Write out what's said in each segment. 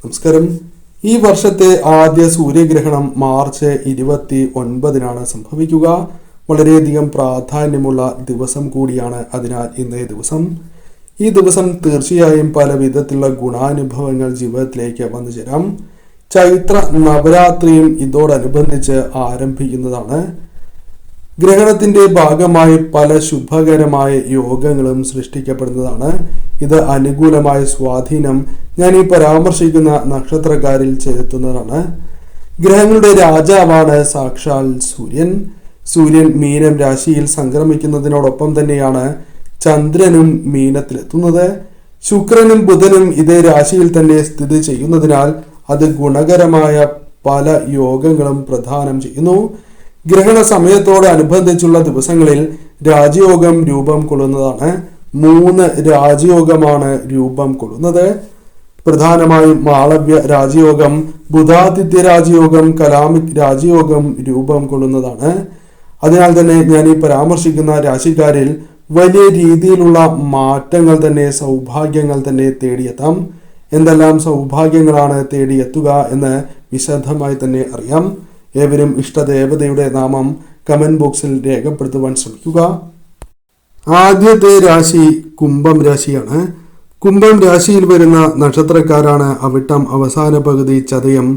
നമസ്കാരം. ഈ വർഷത്തെ ആദ്യ സൂര്യഗ്രഹണം മാർച്ച് 29-നാണ് സംഭവിക്കുക. വളരെയധികം പ്രാധാന്യമുള്ള ദിവസം കൂടിയാണ്. അതിനാൽ ഇന്നേ ദിവസം ഈ ദിവസം തീർച്ചയായും പല വിധത്തിലുള്ള ഗുണാനുഭവങ്ങൾ ജീവിതത്തിലേക്ക് വന്നു ചേരാം. ചൈത്ര നവരാത്രിയും ഇതോടനുബന്ധിച്ച് ആരംഭിക്കുന്നതാണ്. ഗ്രഹണത്തിന്റെ ഭാഗമായി പല ശുഭകരമായ യോഗങ്ങളും സൃഷ്ടിക്കപ്പെടുന്നതാണ്. ഇത് അനുകൂലമായ സ്വാധീനം ഞാൻ ഈ പരാമർശിക്കുന്ന നക്ഷത്രക്കാരിൽ ചെലുത്തുന്നതാണ്. ഗ്രഹങ്ങളുടെ രാജാവാണ് സാക്ഷാൽ സൂര്യൻ. സൂര്യൻ മീനം രാശിയിൽ സംക്രമിക്കുന്നതിനോടൊപ്പം തന്നെയാണ് ചന്ദ്രനും മീനത്തിലെത്തുന്നത്. ശുക്രനും ബുധനും ഇതേ രാശിയിൽ തന്നെ സ്ഥിതി ചെയ്യുന്നതിനാൽ അത് ഗുണകരമായ പല യോഗങ്ങളും പ്രദാനം ചെയ്യുന്നു. ഗ്രഹണ സമയത്തോടനുബന്ധിച്ചുള്ള ദിവസങ്ങളിൽ രാജയോഗം രൂപം കൊള്ളുന്നതാണ്. 3 രാജയോഗമാണ് രൂപം കൊള്ളുന്നത്. പ്രധാനമായും മാളവ്യ രാജയോഗം, ബുധാദിത്യ രാജയോഗം, കലാമിക് രാജയോഗം രൂപം കൊള്ളുന്നതാണ്. അതിനാൽ തന്നെ ഞാൻ ഈ പരാമർശിക്കുന്ന രാശിക്കാരിൽ വലിയ രീതിയിലുള്ള മാറ്റങ്ങൾ തന്നെ, സൗഭാഗ്യങ്ങൾ തന്നെ തേടിയെത്താം. എന്തെല്ലാം സൗഭാഗ്യങ്ങളാണ് തേടിയെത്തുക എന്ന് വിശദമായി തന്നെ അറിയാം. ഏവരും ഇഷ്ടദേവതയുടെ നാമം കമന്റ് ബോക്സിൽ രേഖപ്പെടുത്തുവാൻ ശ്രമിക്കുക. ആദ്യത്തെ രാശി കുംഭം രാശിയാണ്. കുംഭം രാശിയിൽ വരുന്ന നക്ഷത്രക്കാരാണ് അവിട്ടം അവസാന പകുതി, ചതയം,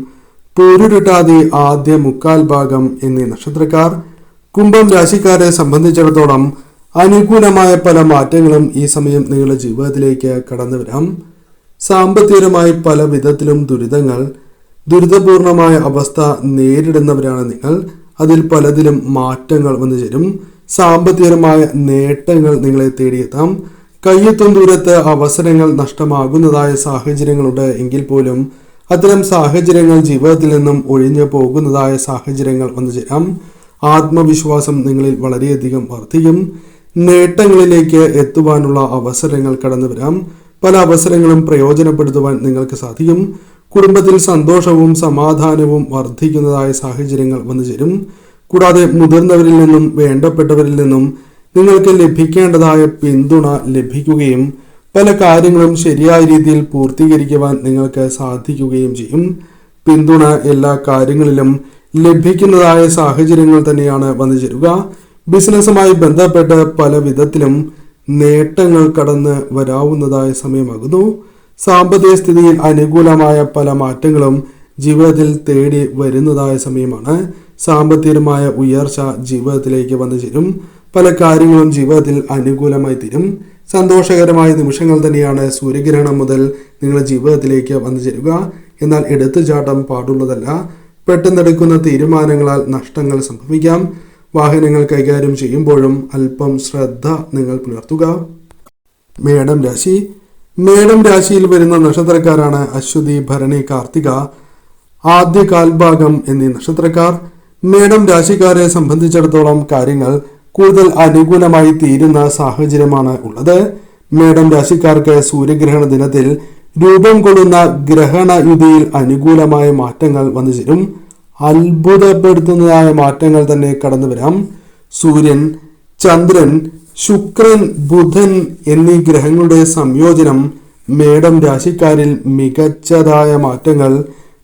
പൂരുരുട്ടാതി ആദ്യ മുക്കാൽ ഭാഗം എന്നീ നക്ഷത്രക്കാർ. കുംഭം രാശിക്കാരെ സംബന്ധിച്ചിടത്തോളം അനുകൂലമായ പല മാറ്റങ്ങളും ഈ സമയം നിങ്ങളുടെ ജീവിതത്തിലേക്ക് കടന്നു വരാം. സാമ്പത്തികമായി പല വിധത്തിലും ദുരിതപൂർണമായ അവസ്ഥ നേരിടുന്നവരാണ് നിങ്ങൾ. അതിൽ പലതിലും മാറ്റങ്ങൾ വന്നു ചേരും. സാമ്പത്തികമായ നേട്ടങ്ങൾ നിങ്ങളെ തേടിയെത്താം. കയ്യെത്തും ദൂരത്ത് അവസരങ്ങൾ നഷ്ടമാകുന്നതായ സാഹചര്യങ്ങളുണ്ട് എങ്കിൽ പോലും അത്തരം സാഹചര്യങ്ങൾ ജീവിതത്തിൽ നിന്നും ഒഴിഞ്ഞു പോകുന്നതായ സാഹചര്യങ്ങൾ വന്നു ചേരാം. ആത്മവിശ്വാസം നിങ്ങളിൽ വളരെയധികം വർദ്ധിക്കും. നേട്ടങ്ങളിലേക്ക് എത്തുവാനുള്ള അവസരങ്ങൾ കടന്നു വരാം. പല അവസരങ്ങളും പ്രയോജനപ്പെടുത്തുവാൻ നിങ്ങൾക്ക് സാധിക്കും. കുടുംബത്തിൽ സന്തോഷവും സമാധാനവും വർദ്ധിക്കുന്നതായ സാഹചര്യങ്ങൾ വന്നു ചേരും. കൂടാതെ മുതിർന്നവരിൽ നിന്നും വേണ്ടപ്പെട്ടവരിൽ നിന്നും നിങ്ങൾക്ക് ലഭിക്കേണ്ടതായ പിന്തുണ ലഭിക്കുകയും പല കാര്യങ്ങളും ശരിയായ രീതിയിൽ പൂർത്തീകരിക്കുവാൻ നിങ്ങൾക്ക് സാധിക്കുകയും ചെയ്യും. പിന്തുണ എല്ലാ കാര്യങ്ങളിലും ലഭിക്കുന്നതായ സാഹചര്യങ്ങൾ തന്നെയാണ് വന്നു ചേരുക. ബിസിനസ്സുമായി ബന്ധപ്പെട്ട് പല വിധത്തിലും നേട്ടങ്ങൾ കടന്ന് വരാവുന്നതായ സമയമാകുന്നു. സാമ്പത്തിക സ്ഥിതിയിൽ അനുകൂലമായ പല മാറ്റങ്ങളും ജീവിതത്തിൽ തേടി വരുന്നതായ സമയമാണ്. സാമ്പത്തികമായ ഉയർച്ച ജീവിതത്തിലേക്ക് വന്നു ചേരും. പല കാര്യങ്ങളും ജീവിതത്തിൽ അനുകൂലമായി തീരും. സന്തോഷകരമായ നിമിഷങ്ങൾ തന്നെയാണ് സൂര്യഗ്രഹണം മുതൽ നിങ്ങളുടെ ജീവിതത്തിലേക്ക് വന്നു ചേരുക. എന്നാൽ എടുത്തുചാട്ടം പാടുള്ളതല്ല. പെട്ടെന്നെടുക്കുന്ന തീരുമാനങ്ങളാൽ നഷ്ടങ്ങൾ സംഭവിക്കാം. വാഹനങ്ങൾ കൈകാര്യം ചെയ്യുമ്പോഴും അല്പം ശ്രദ്ധ നിങ്ങൾ പുലർത്തുക. മേടം രാശി. മേടം രാശിയിൽ വരുന്ന നക്ഷത്രക്കാരാണ് അശ്വതി, ഭരണി, കാർത്തിക, ആദ്യ കാൽഭാഗം എന്നീ നക്ഷത്രക്കാർ. മേടം രാശിക്കാരെ സംബന്ധിച്ചിടത്തോളം കാര്യങ്ങൾ കൂടുതൽ അനുകൂലമായി തീരുന്ന സാഹചര്യമാണ് ഉള്ളത്. മേടം രാശിക്കാർക്ക് സൂര്യഗ്രഹണ ദിനത്തിൽ രൂപം കൊള്ളുന്ന ഗ്രഹണയുതിയിൽ അനുകൂലമായ മാറ്റങ്ങൾ വന്നു ചേരും. അത്ഭുതപ്പെടുത്തുന്നതായ മാറ്റങ്ങൾ തന്നെ കടന്നു വരാം. സൂര്യൻ, ചന്ദ്രൻ, ശുക്രൻ, ബുധൻ എന്നീ ഗ്രഹങ്ങളുടെ സംയോജനം മേടം രാശിക്കാരിൽ മികച്ചതായ മാറ്റങ്ങൾ,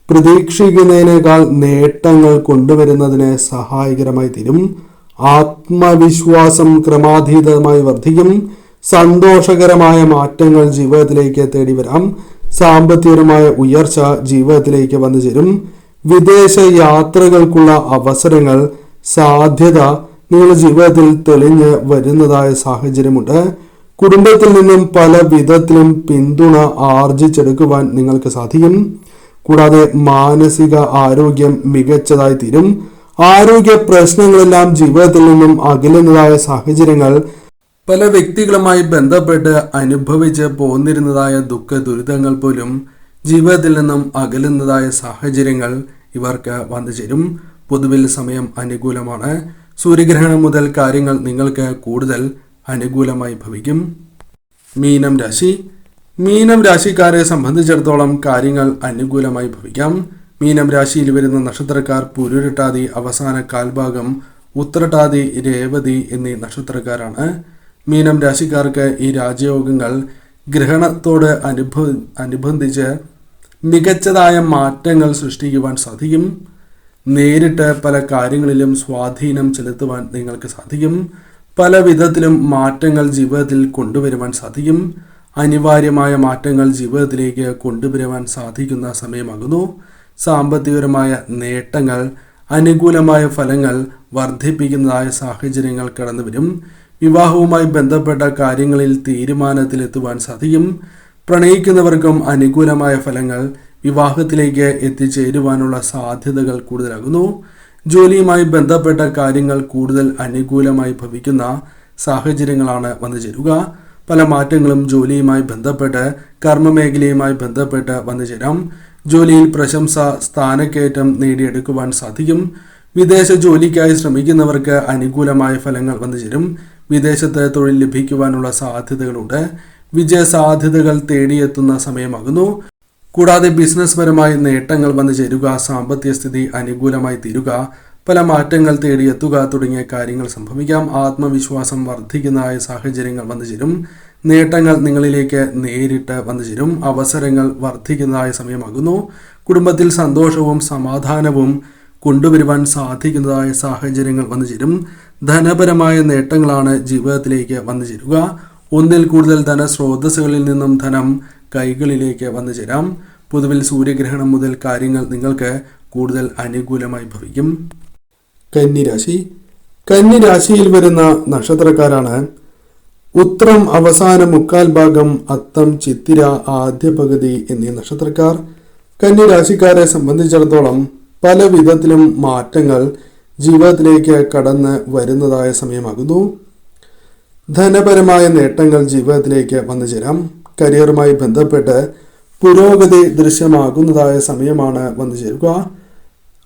പ്രതീക്ഷിക്കുന്നതിനേക്കാൾ നേട്ടങ്ങൾ കൊണ്ടുവരുന്നതിന് സഹായകരമായി തീരും. ആത്മവിശ്വാസം ക്രമാതീതമായി വർദ്ധിക്കും. സന്തോഷകരമായ മാറ്റങ്ങൾ ജീവിതത്തിലേക്ക് തേടി വരാം. സാമ്പത്തികമായ ഉയർച്ച ജീവിതത്തിലേക്ക് വന്നു ചേരും. വിദേശ യാത്രകൾക്കുള്ള അവസരങ്ങൾ, സാധ്യത നിങ്ങളുടെ ജീവിതത്തിൽ തെളിഞ്ഞ് വരുന്നതായ സാഹചര്യമുണ്ട്. കുടുംബത്തിൽ നിന്നും പല വിധത്തിലും പിന്തുണ ആർജിച്ചെടുക്കുവാൻ നിങ്ങൾക്ക് സാധിക്കും. കൂടാതെ മാനസിക ആരോഗ്യം മികച്ചതായി തീരും. ആരോഗ്യ പ്രശ്നങ്ങളെല്ലാം ജീവിതത്തിൽ നിന്നും അകലുന്നതായ സാഹചര്യങ്ങൾ, പല വ്യക്തികളുമായി ബന്ധപ്പെട്ട് അനുഭവിച്ച് പോന്നിരുന്നതായ ദുഃഖ ദുരിതങ്ങൾ പോലും ജീവിതത്തിൽ നിന്നും അകലുന്നതായ സാഹചര്യങ്ങൾ ഇവർക്ക് വന്നു ചേരും. പൊതുവിൽ സമയം അനുകൂലമാണ്. സൂര്യഗ്രഹണം മുതൽ കാര്യങ്ങൾ നിങ്ങൾക്ക് കൂടുതൽ അനുകൂലമായി ഭവിക്കും. മീനം രാശി. മീനം രാശിക്കാരെ സംബന്ധിച്ചിടത്തോളം കാര്യങ്ങൾ അനുകൂലമായി ഭവിക്കാം. മീനം രാശിയിൽ വരുന്ന നക്ഷത്രക്കാർ പൂരുരുട്ടാതി അവസാന കാൽഭാഗം, ഉത്രട്ടാതി, രേവതി എന്നീ നക്ഷത്രക്കാരാണ്. മീനം രാശിക്കാർക്ക് ഈ രാജയോഗങ്ങൾ ഗ്രഹണത്തോട് അനുബന്ധിച്ച് മികച്ചതായ മാറ്റങ്ങൾ സൃഷ്ടിക്കുവാൻ സാധിക്കും. നേരിട്ട് പല കാര്യങ്ങളിലും സ്വാധീനം ചെലുത്തുവാൻ നിങ്ങൾക്ക് സാധിക്കും. പല വിധത്തിലും മാറ്റങ്ങൾ ജീവിതത്തിൽ കൊണ്ടുവരുവാൻ സാധിക്കും. അനിവാര്യമായ മാറ്റങ്ങൾ ജീവിതത്തിലേക്ക് കൊണ്ടുവരുവാൻ സാധിക്കുന്ന സമയമാകുന്നു. സാമ്പത്തികപരമായ നേട്ടങ്ങൾ, അനുകൂലമായ ഫലങ്ങൾ വർദ്ധിപ്പിക്കുന്നതായ സാഹചര്യങ്ങൾ കടന്നു വരും. വിവാഹവുമായി ബന്ധപ്പെട്ട കാര്യങ്ങളിൽ തീരുമാനത്തിലെത്തുവാൻ സാധിക്കും. പ്രണയിക്കുന്നവർക്കും അനുകൂലമായ ഫലങ്ങൾ വിവാഹത്തിലേക്ക് എത്തിച്ചേരുവാനുള്ള സാധ്യതകൾ കൂടുതലാകുന്നു. ജോലിയുമായി ബന്ധപ്പെട്ട കാര്യങ്ങൾ കൂടുതൽ അനുകൂലമായി ഭവിക്കുന്ന സാഹചര്യങ്ങളാണ് വന്നു ചേരുക. പല മാറ്റങ്ങളും ജോലിയുമായി ബന്ധപ്പെട്ട്, കർമ്മമേഖലയുമായി ബന്ധപ്പെട്ട് വന്നു ചേരാം. ജോലിയിൽ പ്രശംസ, സ്ഥാനക്കയറ്റം നേടിയെടുക്കുവാൻ സാധിക്കും. വിദേശ ജോലിക്കായി ശ്രമിക്കുന്നവർക്ക് അനുകൂലമായ ഫലങ്ങൾ വന്നു ചേരും. വിദേശത്ത് തൊഴിൽ ലഭിക്കുവാനുള്ള സാധ്യതകളുണ്ട്. വിജയ സാധ്യതകൾ തേടിയെത്തുന്ന സമയമാകുന്നു. കൂടാതെ ബിസിനസ് പരമായ നേട്ടങ്ങൾ വന്നു ചേരുക, സാമ്പത്തിക സ്ഥിതി അനുകൂലമായി തീരുക, പല മാറ്റങ്ങൾ തേടിയെത്തുക തുടങ്ങിയ കാര്യങ്ങൾ സംഭവിക്കാം. ആത്മവിശ്വാസം വർദ്ധിക്കുന്നതായ സാഹചര്യങ്ങൾ വന്നു ചേരും. നേട്ടങ്ങൾ നിങ്ങളിലേക്ക് നേരിട്ട് വന്നു ചേരും. അവസരങ്ങൾ വർദ്ധിക്കുന്നതായ സമയമാകുന്നു. കുടുംബത്തിൽ സന്തോഷവും സമാധാനവും കൊണ്ടുവരുവാൻ സാധിക്കുന്നതായ സാഹചര്യങ്ങൾ വന്നു ചേരും. ധനപരമായ നേട്ടങ്ങളാണ് ജീവിതത്തിലേക്ക് വന്നു ചേരുക. ഒന്നിൽ കൂടുതൽ ധനസ്രോതസ്സുകളിൽ നിന്നും ധനം കൈകളിലേക്ക് വന്നു ചേരാം. പൊതുവിൽ സൂര്യഗ്രഹണം മുതൽ കാര്യങ്ങൾ നിങ്ങൾക്ക് കൂടുതൽ അനുകൂലമായി ഭവിക്കും. കന്നിരാശി. കന്നിരാശിയിൽ വരുന്ന നക്ഷത്രക്കാരാണ് ഉത്രം അവസാന മുക്കാൽ ഭാഗം, അത്തം, ചിത്തിര ആദ്യ പകുതി എന്നീ നക്ഷത്രക്കാർ. കന്നിരാശിക്കാരെ സംബന്ധിച്ചിടത്തോളം പല വിധത്തിലും മാറ്റങ്ങൾ ജീവിതത്തിലേക്ക് കടന്ന് വരുന്നതായ സമയമാകുന്നു. ധനപരമായ നേട്ടങ്ങൾ ജീവിതത്തിലേക്ക് വന്നു ചേരാം. കരിയറുമായി ബന്ധപ്പെട്ട് പുരോഗതി ദൃശ്യമാകുന്നതായ സമയമാണ് വന്നു ചേരുക.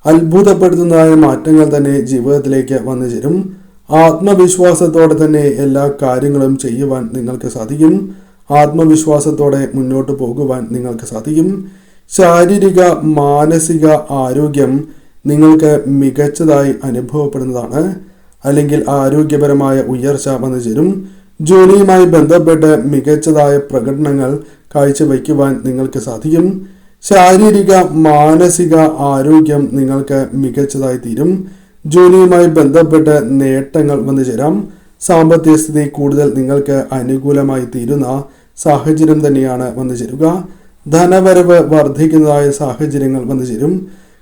അത്ഭുതപ്പെടുത്തുന്നതായ മാറ്റങ്ങൾ തന്നെ ജീവിതത്തിലേക്ക് വന്നു ചേരും. ആത്മവിശ്വാസത്തോടെ തന്നെ എല്ലാ കാര്യങ്ങളും ചെയ്യുവാൻ നിങ്ങൾക്ക് സാധിക്കും. ആത്മവിശ്വാസത്തോടെ മുന്നോട്ട് പോകുവാൻ നിങ്ങൾക്ക് സാധിക്കും. ശാരീരിക മാനസിക ആരോഗ്യം നിങ്ങൾക്ക് മികച്ചതായി അനുഭവപ്പെടുന്നതാണ്. അല്ലെങ്കിൽ ആരോഗ്യപരമായ ഉയർച്ച വന്നു ചേരും. ജോലിയുമായി ബന്ധപ്പെട്ട് മികച്ചതായ പ്രകടനങ്ങൾ കാഴ്ചവയ്ക്കുവാൻ നിങ്ങൾക്ക് സാധിക്കും. ശാരീരിക മാനസിക ആരോഗ്യം നിങ്ങൾക്ക് മികച്ചതായി തീരും. ജോലിയുമായി ബന്ധപ്പെട്ട് നേട്ടങ്ങൾ വന്നു ചേരാം. സാമ്പത്തിക സ്ഥിതി കൂടുതൽ നിങ്ങൾക്ക് അനുകൂലമായി തീരുന്ന സാഹചര്യം തന്നെയാണ് വന്നു ചേരുക. ധനവരവ് വർദ്ധിക്കുന്നതായ സാഹചര്യങ്ങൾ വന്നു ചേരും.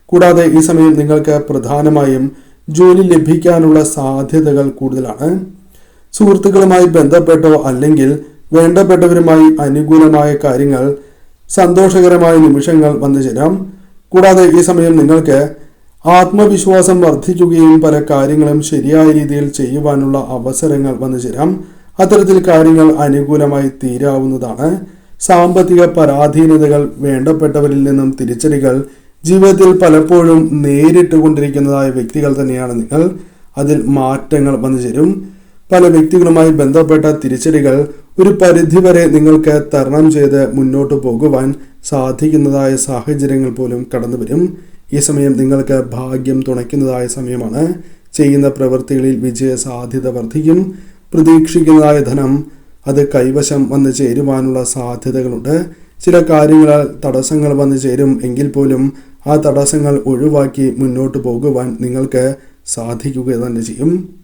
കൂടാതെ ഈ സമയം നിങ്ങൾക്ക് പ്രധാനമായും ജോലി ലഭിക്കാനുള്ള സാധ്യതകൾ കൂടുതലാണ്. സുഹൃത്തുക്കളുമായി ബന്ധപ്പെട്ടോ അല്ലെങ്കിൽ വേണ്ടപ്പെട്ടവരുമായി അനുകൂലമായ കാര്യങ്ങൾ, സന്തോഷകരമായ നിമിഷങ്ങൾ വന്നു ചേരാം. കൂടാതെ ഈ സമയം നിങ്ങൾക്ക് ആത്മവിശ്വാസം വർദ്ധിക്കുകയും പല കാര്യങ്ങളും ശരിയായ രീതിയിൽ ചെയ്യുവാനുള്ള അവസരങ്ങൾ വന്നു ചേരാം. അത്തരത്തിൽ കാര്യങ്ങൾ അനുകൂലമായി തീരാവുന്നതാണ്. സാമ്പത്തിക പരാധീനതകൾ, വേണ്ടപ്പെട്ടവരിൽ നിന്നും തിരിച്ചടികൾ ജീവിതത്തിൽ പലപ്പോഴും നേരിട്ട് കൊണ്ടിരിക്കുന്നതായ വ്യക്തികൾ തന്നെയാണ് നിങ്ങൾ. അതിൽ മാറ്റങ്ങൾ വന്നു ചേരും. പല വ്യക്തികളുമായി ബന്ധപ്പെട്ട തിരിച്ചടികൾ ഒരു പരിധിവരെ നിങ്ങൾക്ക് തരണം ചെയ്ത് മുന്നോട്ട് പോകുവാൻ സാധിക്കുന്നതായ സാഹചര്യങ്ങൾ പോലും കടന്നു വരും. ഈ സമയം നിങ്ങൾക്ക് ഭാഗ്യം തുണയ്ക്കുന്നതായ സമയമാണ്. ചെയ്യുന്ന പ്രവൃത്തികളിൽ വിജയ സാധ്യത വർദ്ധിക്കും. പ്രതീക്ഷിക്കുന്നതായ ധനം അത് കൈവശം വന്നു ചേരുവാനുള്ള സാധ്യതകളുണ്ട്. ചില കാര്യങ്ങളാൽ തടസ്സങ്ങൾ വന്നു ചേരും എങ്കിൽ പോലും ആ തടസ്സങ്ങൾ ഒഴിവാക്കി മുന്നോട്ട് പോകുവാൻ നിങ്ങൾക്ക് സാധിക്കുക തന്നെ ചെയ്യും.